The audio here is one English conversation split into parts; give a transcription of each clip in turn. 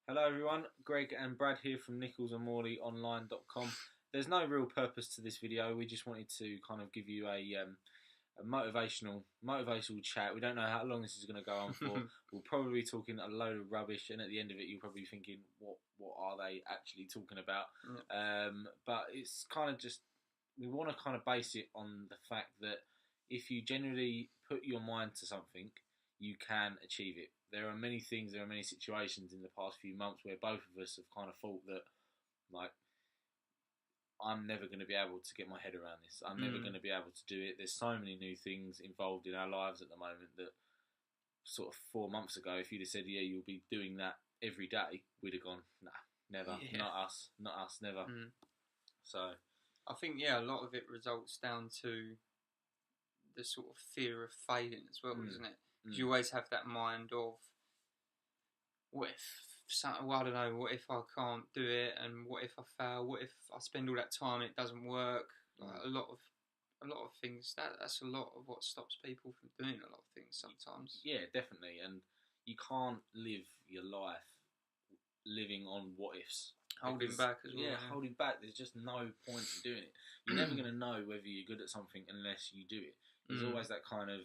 Hello everyone, Greg and Brad here from nicholsandmorleyonline.com. There's no real purpose to this video. We just wanted to kind of give you a motivational chat. We don't know how long this is going to go on for. We'll probably be talking a load of rubbish, and at the end of it, you'll probably be thinking, what are they actually talking about? Yeah. But it's kind of just, we want to kind of base it on the fact that if you generally put your mind to something, you can achieve it. There are many things, there are many situations in the past few months where both of us have kind of thought that, like, I'm never going to be able to get my head around this. I'm never going to be able to do it. There's so many new things involved in our lives at the moment that sort of 4 months ago, if you'd have said, yeah, you'll be doing that every day, we'd have gone, nah, never, Yeah. not us, never. So I think, a lot of it results down to the sort of fear of failing as well, isn't it? Because you always have that mind of, what if, I don't know, what if I can't do it, and what if I fail, what if I spend all that time and it doesn't work? Like a lot of things, that's a lot of what stops people from doing a lot of things sometimes. Yeah, definitely. And you can't live your life living on what ifs. Holding back as well. Yeah, holding back. There's just no point in doing it. You're never going to know whether you're good at something unless you do it. There's always that kind of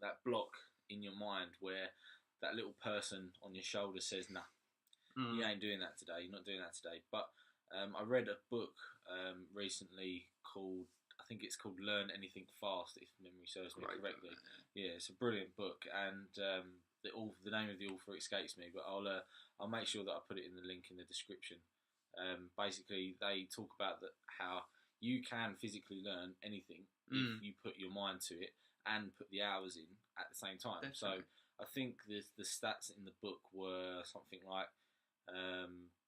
that block in your mind where that little person on your shoulder says, nah, you ain't doing that today, you're not doing that today. But I read a book recently called, I think it's called Learn Anything Fast, if memory serves me correctly. Yeah, it's a brilliant book, and the name of the author escapes me, but I'll make sure that I put it in the link in the description. Basically, they talk about how you can physically learn anything if you put your mind to it and put the hours in at the same time. Definitely. So I think the stats in the book were something like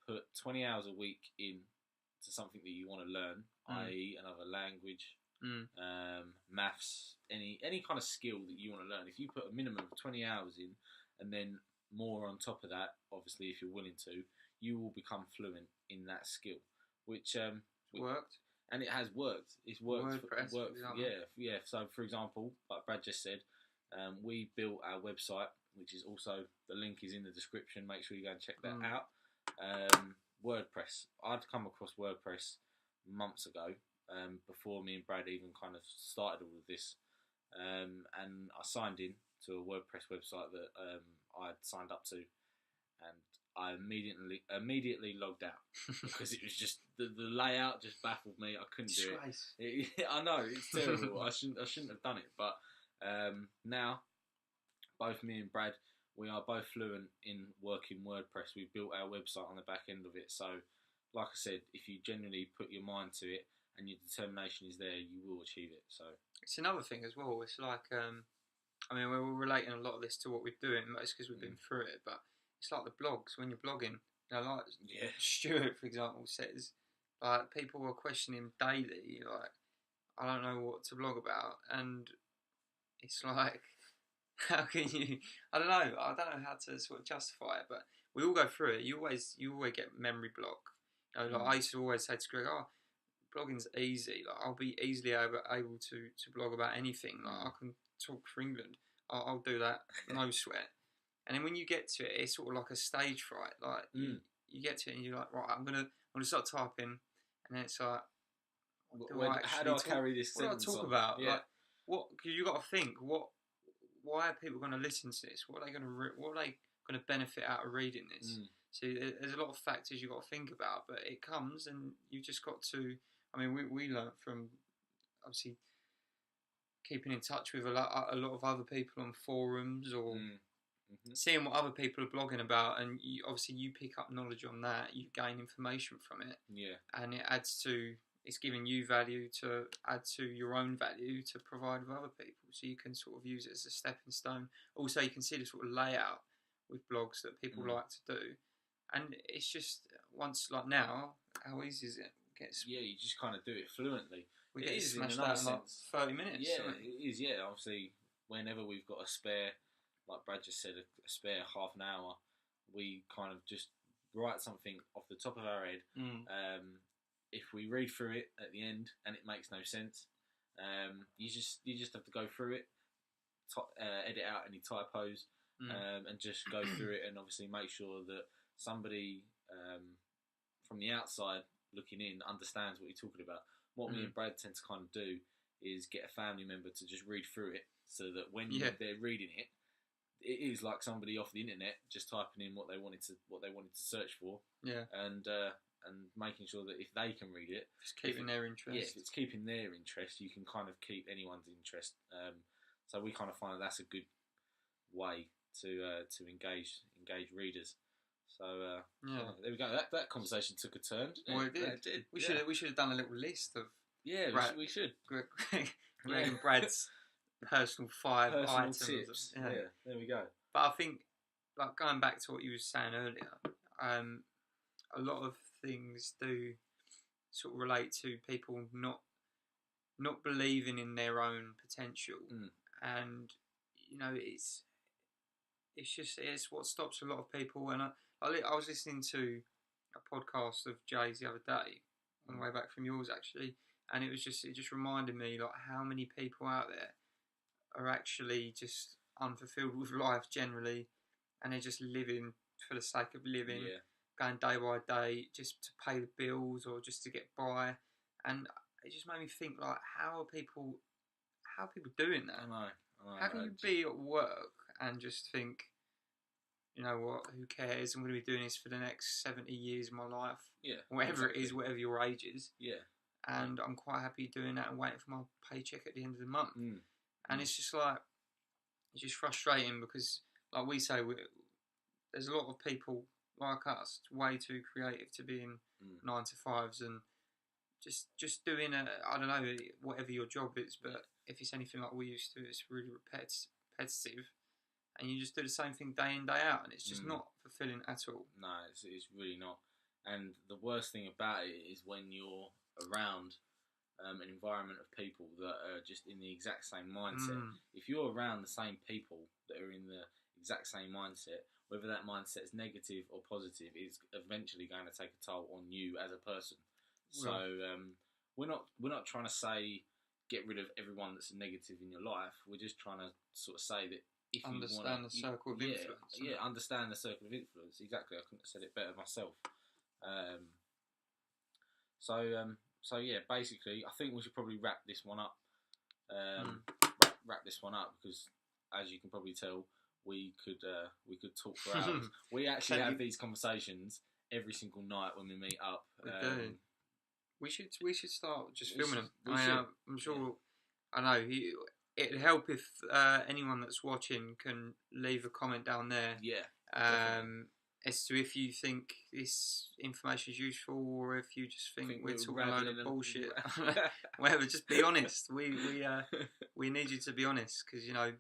put 20 hours a week in to something that you want to learn, i.e. another language, maths, any kind of skill that you want to learn. If you put a minimum of 20 hours in and then more on top of that, obviously if you're willing to, you will become fluent in that skill, which worked. And it has worked. It's worked. WordPress, yeah. So, for example, like Brad just said, we built our website, which is also, the link is in the description. Make sure you go and check that out. WordPress. I'd come across WordPress months ago, before me and Brad even kind of started all of this, and I signed in to a WordPress website that I'd signed up to, and I immediately logged out because it was just the layout just baffled me. I couldn't do it. I know, it's terrible. I shouldn't have done it. But now, both me and Brad, we are both fluent in working WordPress. We built our website on the back end of it. So, like I said, if you genuinely put your mind to it and your determination is there, you will achieve it. So it's another thing as well. It's like, I mean, we're relating a lot of this to what we're doing, most because we've been through it, but it's like the blogs, when you're blogging, like Stuart, for example, says, like, people were questioning daily, like, I don't know what to blog about, and it's like, how can you, I don't know how to sort of justify it, but we all go through it. You always get memory block. Like I used to always say to Greg, blogging's easy, like, I'll be easily able to blog about anything, like, I can talk for England, I'll do that, no sweat. And then when you get to it, it's sort of like a stage fright. Like you get to it and you're like, right, I'm gonna start typing, and then it's like, how do I carry this sentence? What do I talk about? Yeah. Like, what? Because you got to think, why are people going to listen to this? What are they going to benefit out of reading this? So there's a lot of factors you got to think about, but it comes, and you just got to. I mean, we learnt from obviously keeping in touch with a lot of other people on forums or. Seeing what other people are blogging about, and obviously you pick up knowledge on that, you gain information from it, and it's giving you value to add to your own value to provide with other people, so you can sort of use it as a stepping stone. Also, you can see the sort of layout with blogs that people like to do, and it's just, once, like now, how easy is it? You just kind of do it fluently. We get smashed out in like 30 minutes. Yeah, it is. Yeah, obviously, whenever we've got a spare, like Brad just said, a spare half an hour, we kind of just write something off the top of our head. If we read through it at the end and it makes no sense, you just have to go through it, edit out any typos, and just go through it and obviously make sure that somebody from the outside looking in understands what you're talking about. What me and Brad tend to kind of do is get a family member to just read through it, so that when they're reading it, it is like somebody off the internet just typing in what they wanted to search for, and making sure that if they can read it, it's keeping their interest. Yeah, if it's keeping their interest, you can kind of keep anyone's interest. So we kind of find that's a good way to engage readers. So there we go. That conversation took a turn. Well, it did. We should have done a little list of we should. Greg and Brad's personal items. Tips. Yeah, there we go. But I think, like, going back to what you were saying earlier, a lot of things do sort of relate to people not believing in their own potential, and you know, it's what stops a lot of people. And I was listening to a podcast of Jay's the other day on the way back from yours, actually, and it just reminded me, like, how many people out there are actually just unfulfilled with life generally, and they're just living for the sake of living, going day by day just to pay the bills or just to get by. And it just made me think, like, how are people doing that? I know. How can you be at work and just think, you know what, who cares? I'm going to be doing this for the next 70 years of my life. Yeah. Whatever it is, whatever your age is. Yeah. And I'm quite happy doing that and waiting for my paycheck at the end of the month. And it's just like, it's just frustrating because, like we say, there's a lot of people like us, way too creative to be in 9 to 5s and just doing I don't know, whatever your job is, but if it's anything like we used to, it's really repetitive, and you just do the same thing day in, day out, and it's just not fulfilling at all. No, it's really not. And the worst thing about it is when you're around an environment of people that are just in the exact same mindset. If you're around the same people that are in the exact same mindset, whether that mindset is negative or positive, is eventually going to take a toll on you as a person. So we're not trying to say get rid of everyone that's negative in your life. We're just trying to sort of say that if understand the circle of influence. Yeah, understand the circle of influence. Exactly. I couldn't have said it better myself. So yeah, basically, I think we should probably wrap this one up. Wrap this one up, because, as you can probably tell, we could talk for hours. We actually have these conversations every single night when we meet up. We should start just filming them. I'm sure. I know it'd help if anyone that's watching can leave a comment down there. Yeah. As to if you think this information is useful, or if you just think we're talking a load of bullshit. Whatever, just be honest. We need you to be honest, because, you know,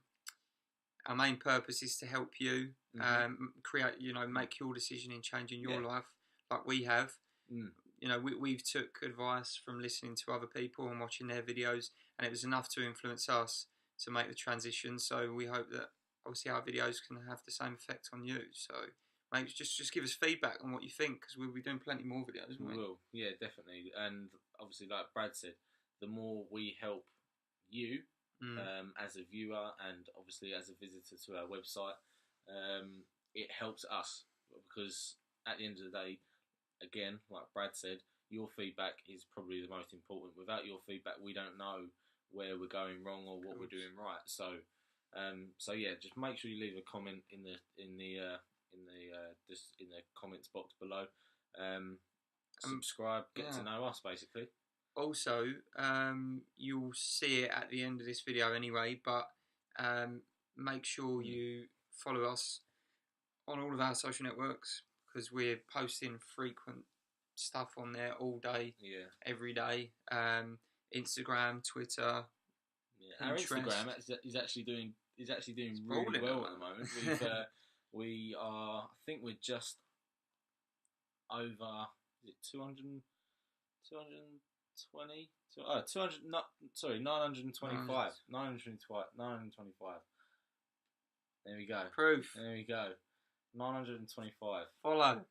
our main purpose is to help you create, you know, make your decision in changing your life, like we have. You know, we've took advice from listening to other people and watching their videos, and it was enough to influence us to make the transition. So we hope that obviously our videos can have the same effect on you. So mate, just give us feedback on what you think, because we'll be doing plenty more videos, won't we? We will, yeah, definitely. And obviously, like Brad said, the more we help you as a viewer and obviously as a visitor to our website, it helps us, because at the end of the day, again, like Brad said, your feedback is probably the most important. Without your feedback, we don't know where we're going wrong or what we're doing right. So yeah, just make sure you leave a comment in the comments box below. Subscribe, get to know us, basically. Also, you'll see it at the end of this video anyway, but make sure you follow us on all of our social networks, because we're posting frequent stuff on there all day, every day. Instagram, Twitter, Our Instagram is actually doing really well at the moment. We are, I think we're just over, is it 925? 925. There we go. Proof. There we go. 925. Follow.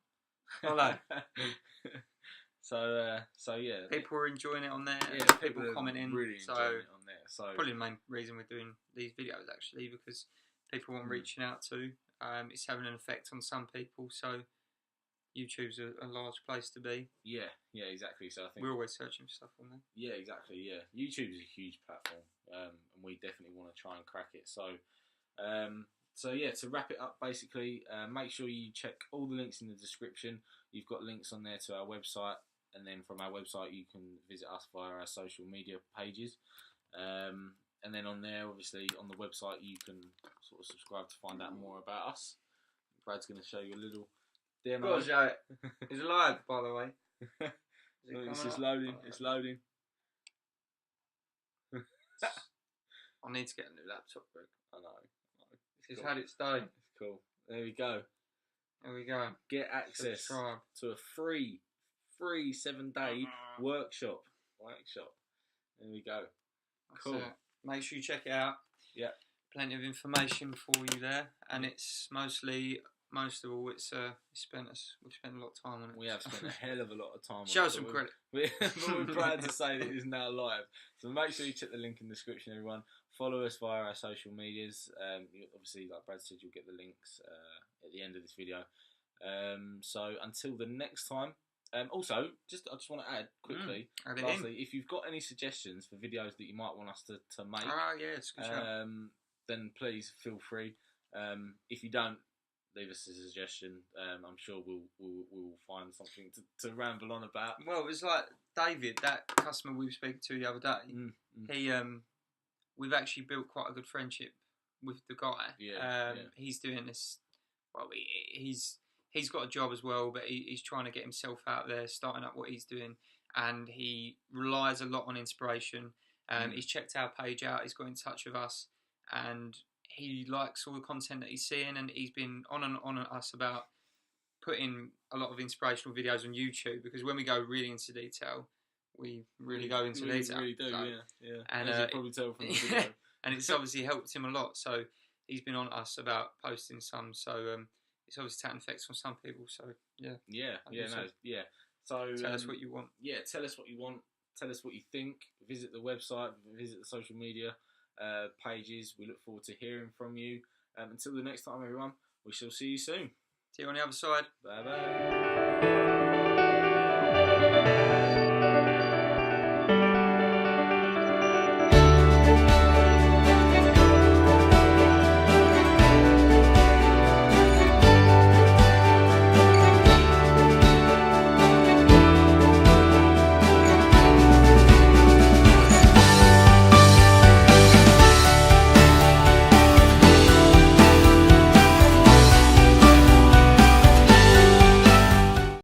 So yeah. People are enjoying it on there. Yeah, people commenting. Really enjoying it on there. So probably the main reason we're doing these videos, actually, because people want reaching out to. It's having an effect on some people, so YouTube's a large place to be. Yeah, exactly. So I think we're always searching for stuff on there. Yeah, exactly. Yeah, YouTube is a huge platform, and we definitely want to try and crack it. So, yeah, to wrap it up, basically, make sure you check all the links in the description. You've got links on there to our website, and then from our website you can visit us via our social media pages. And then on there, obviously, on the website, you can sort of subscribe to find out more about us. Brad's going to show you a little demo. It's live, by the way. It's just loading. It's loading. I need to get a new laptop, Greg. I know. It's had its day. It's cool. There we go. There we go. Get access to a free 7-day workshop. There we go. Cool. That's it. Make sure you check it out. Yeah. Plenty of information for you there, and it's most of all, we've spent a lot of time on it. We have spent a hell of a lot of time on it. Show some credit. But we're proud to say that it is now live. So make sure you check the link in the description, everyone. Follow us via our social medias. Obviously, like Brad said, you'll get the links at the end of this video. So until the next time. Also, I just want to add quickly, lastly, if you've got any suggestions for videos that you might want us to make, it's a good show. then please feel free. If you don't, leave us a suggestion. I'm sure we'll find something to ramble on about. Well, it was like David, that customer we were speaking to the other day. He we've actually built quite a good friendship with the guy. He's doing this. Well, he's got a job as well, but he's trying to get himself out there, starting up what he's doing, and he relies a lot on inspiration. He's checked our page out, he's got in touch with us, and he likes all the content that he's seeing, and he's been on us about putting a lot of inspirational videos on YouTube, because when we go really into detail, we really go into detail. We really do, so, yeah. And as you probably tell from the video. And it's obviously helped him a lot, so he's been on us about posting some, so it's obviously had effects on some people, so yeah. So tell us what you want. Yeah, tell us what you want. Tell us what you think. Visit the website. Visit the social media pages. We look forward to hearing from you. Until the next time, everyone. We shall see you soon. See you on the other side. Bye bye.